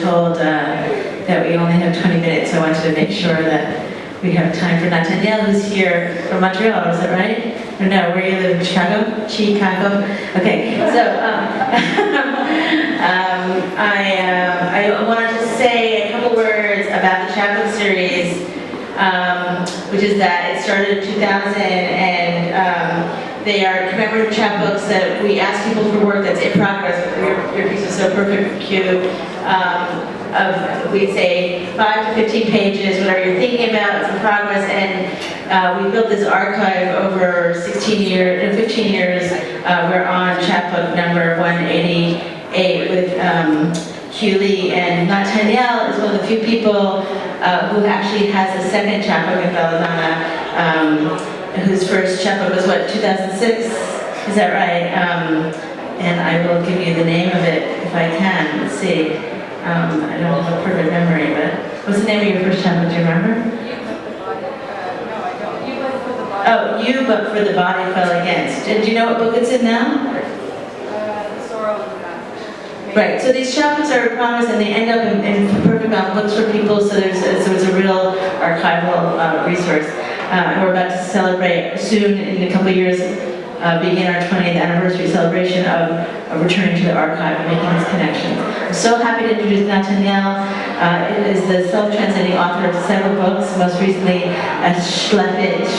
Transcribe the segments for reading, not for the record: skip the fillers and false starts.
told that we only have 20 minutes, so I wanted to make sure that we have time for Nathaniel, who's here from Montreal, is that right? Or no, where you live in Chicago? Chicago? Okay, so I wanted to say a couple words about the chapbook series, which is that it started in 2000, and they are commemorative chapbooks that we ask people for work that's in progress. Your piece is so perfect, Q. We'd say 5 to 15 pages, whatever you're thinking about, it's in progress, and we built this archive over 15 years. We're on chapbook number 188 with Hewley, and Nathaniel is one of the few people who actually has a second chapbook in Belladonna, whose first chapbook was, what, 2006? Is that right? And I will give you the name of it if I can. Let's see. I don't have a perfect memory, but what's the name of your first chapbook? Do you remember? Oh, You But For the Body Fell Against. Do you know what book it's in now? Right, so these chapbooks are in progress and they end up in perfect bound books for people, so it's a real archival resource. And we're about to celebrate soon, in a couple of years, begin our 20th anniversary celebration of returning to the archive and making this connection. I'm so happy to introduce Nathaniel. It is the self-translating author of several books, most recently as Schleppius,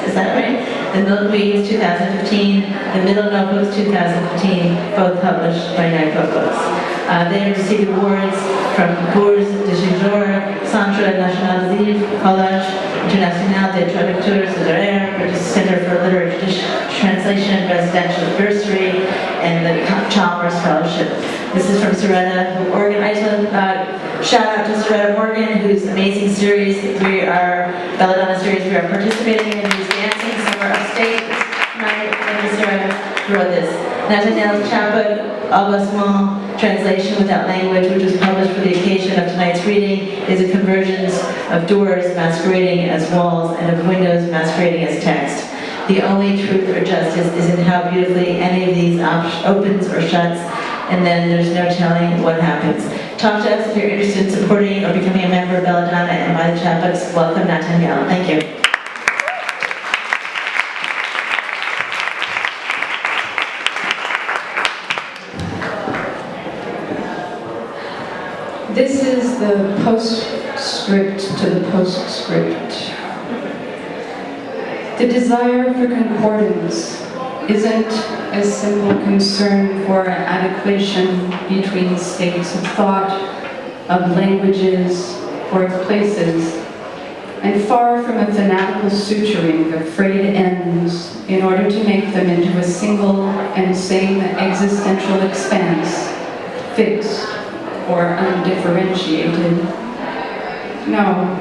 is that right? The Milkweed is 2015, The Middle Notebooks 2015, both published by Night Book Books. They have received awards from Bourse de Séjour, Centre National de Livre, Collège International des Traducteurs littéraires, British Center for Literature Translation, Residential Bursary, and the Chalmers Fellowship. This is from Soretta, Oregon. I just want to shout out to Soretta Morgan, whose amazing series, Belladonna series, we are participating in. Who's dancing somewhere upstate tonight. Thank you, Soretta, who wrote this. Nathaniel's chapbook, Augustement, Translation Without Language, which was published for the occasion of tonight's reading, is a convergence of doors masquerading as walls and of windows masquerading as text. The only truth or justice is in how beautifully any of these opens or shuts, and then there's no telling what happens. Talk to us if you're interested in supporting or becoming a member of Belladonna and buy the chapbooks. Welcome, Nathaniel. Thank you. This is the postscript to the postscript. The desire for concordance isn't a simple concern for adequation between states of thought, of languages, or of places, and far from a fanatical suturing of frayed ends in order to make them into a single and same existential expanse, fixed or undifferentiated. No,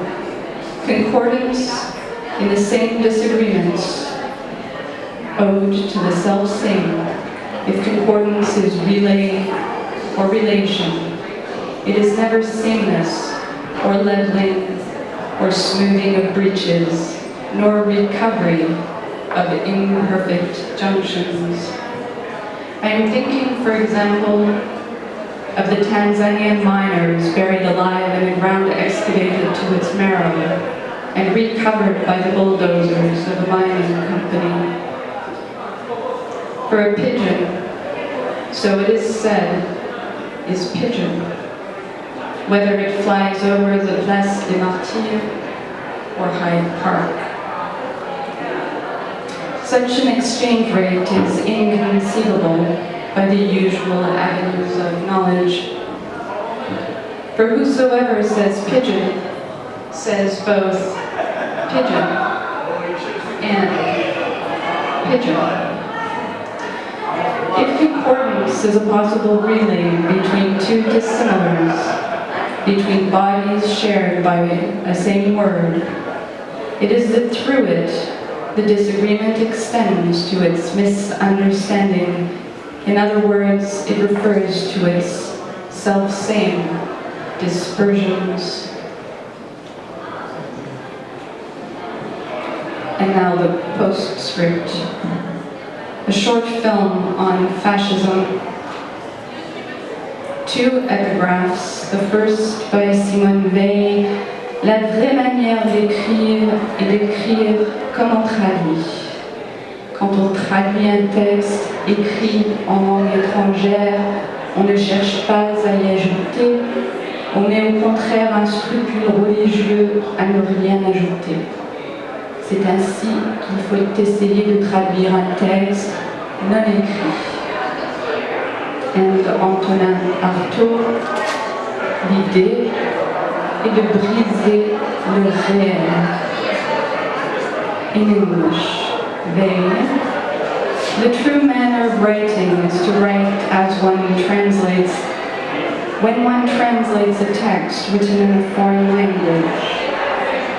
concordance in the same disagreements, ode to the self-same, if concordance is relay or relation, it is never sameness or leveling or smoothing of breaches, nor recovery of imperfect junctions. I am thinking, for example, of the Tanzanian miners buried alive in a ground excavated to its marrow and recovered by the bulldozers of a mining company. For a pigeon, so it is said, is pigeon, whether it flies over the Place des Martyrs or Hyde Park. Such an exchange rate is inconceivable by the usual avenues of knowledge. For whosoever says pigeon, says both pigeon and pigeon. If concordance is a possible relay between two dissimilars, between bodies shared by a same word, it is that through it, the disagreement extends to its misunderstanding. In other words, it refers to its self-same dispersions. And now the postscript. A short film on fascism. 2 epigraphs The first by Simone Veil, La vraie manière d'écrire est d'écrire comme on traduit. Quand on traduit un texte écrit en langue étrangère, on ne cherche pas à y ajouter, on met au contraire un scrupule religieux à ne rien ajouter. C'est ainsi qu'il faut essayer de traduire un texte non écrit. And Antonin Artaud, l'idée est de briser le réel. In English, the true manner of writing is to write as one translates. When one translates a text written in a foreign language,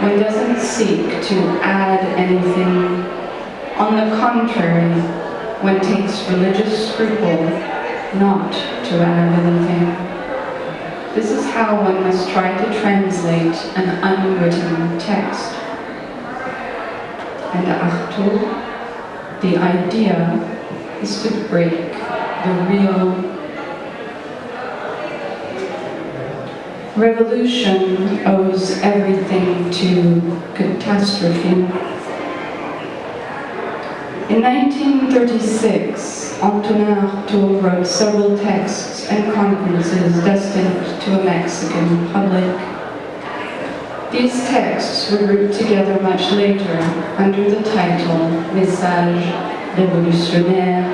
one doesn't seek to add anything. On the contrary, one takes religious scruple not to add anything. This is how one must try to translate an unwritten text. And Artaud, the idea is to break the real. Revolution owes everything to catastrophe. In 1936, Antonin Artaud wrote several texts and conferences destined to a Mexican public. These texts were grouped together much later under the title Message révolutionnaire,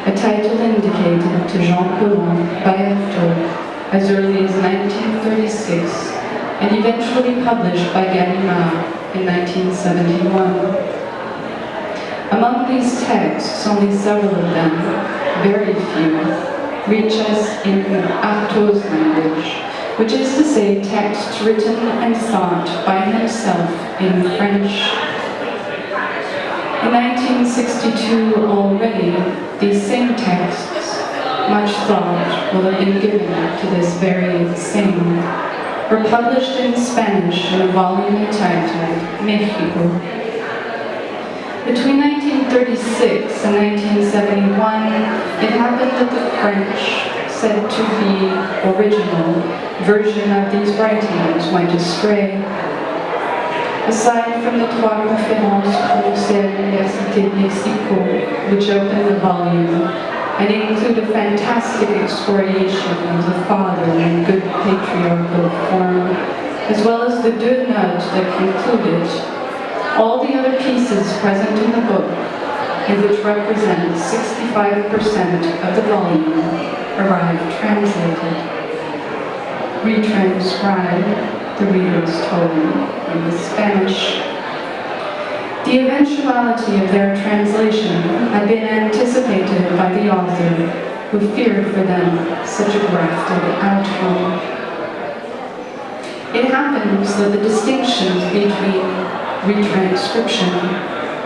a title indicated to Jean Paulhan by Artaud as early as 1936 and eventually published by Gallimard in 1971. Among these texts, only several of them, very few, reach us in Artaud's language, which is to say texts written and thought by himself in French. In 1962 already, these same texts, much thought will have been given to this very same, were published in Spanish in a volume entitled Mexico. Between 1936 and 1971, it happened that the French, said to be original, version of these writings went astray. Aside from the Trois Conférences prononcées à l'Université de Mexico, which opened the volume, and include a fantastic excoriation of the father in good patriarchal form, as well as the deux notes that concluded. All the other pieces present in the book, and which represent 65% of the volume, arrived translated. Retranscribed, the reader is told, in the Spanish. The eventuality of their translation had been anticipated by the author, who feared for them such a grafted outcome. It happens that the distinction between retranscription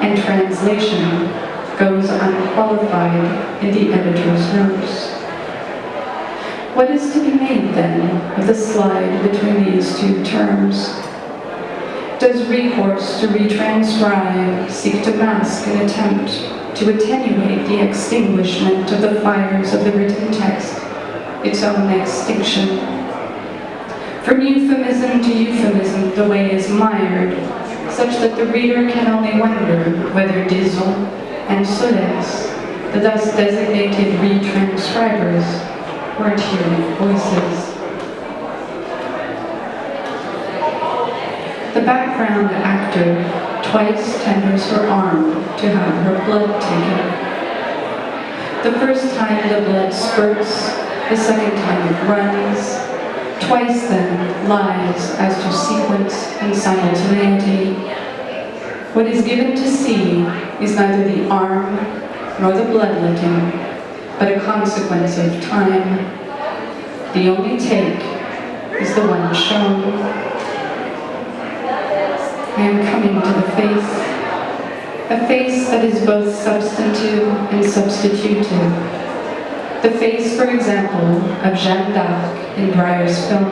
and translation goes unqualified in the editor's notes. What is to be made, then, of the slide between these two terms? Does recourse to retranscribe seek to mask an attempt to attenuate the extinguishment of the fires of the written text, its own extinction? From euphemism to euphemism, the way is mired, such that the reader can only wonder whether Disons and Solers, the thus designated retranscribers, weren't hearing voices. The background actor twice tenders her arm to have her blood taken. The first time the blood spurts, the second time it runs. Twice then lies as to sequence and simultaneity. What is given to see is neither the arm nor the bloodletting, but a consequence of time. The only take is the one shown. I am coming to the face, a face that is both substantive and substitutive. The face, for example, of Jeanne d'Arc in Breyer's film,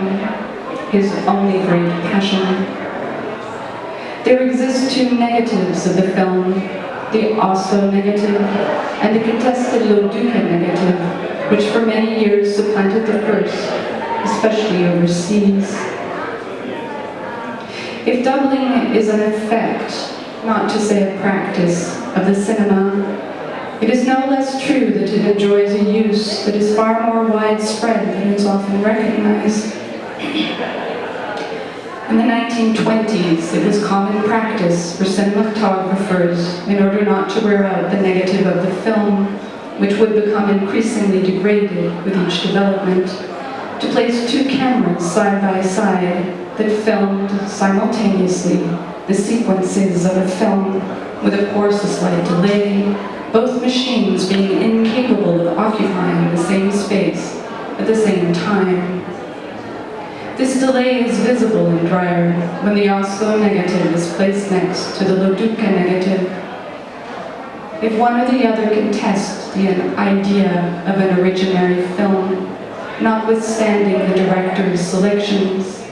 his only great passion. There exist two negatives of the film, the also negative and the contested Lo Duca negative, which for many years supplanted the first, especially overseas. If doubling is an effect, not to say a practice, of the cinema, it is no less true that it enjoys a use that is far more widespread than is often recognized. In the 1920s, it was common practice for cinematographers, in order not to wear out the negative of the film, which would become increasingly degraded with each development, to place two cameras side by side that filmed simultaneously the sequences of a film, with of course a slight delay, both machines being incapable of occupying the same space at the same time. This delay is visible in Dreyer when the Oslo negative is placed next to the Loduca negative. If one or the other can test the idea of an originary film, notwithstanding the director's selections,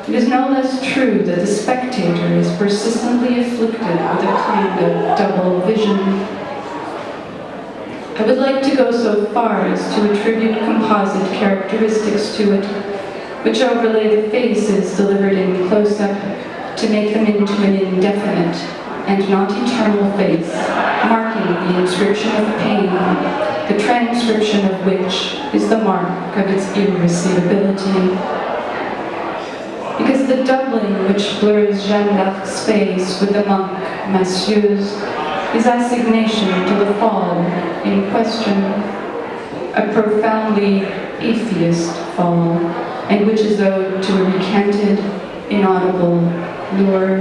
it is no less true that the spectator is persistently afflicted with a kind of double vision. I would like to go so far as to attribute composite characteristics to it, which overlay the faces delivered in close-up to make them into an indefinite and not eternal face, marking the inscription of pain, the transcription of which is the mark of its irreceivability. Because the doubling which blurs Jeanne d'Arc's face with the monk Massieu's is assignation to the fall in question, a profoundly atheist fall, and which is owed to a recanted, inaudible lure.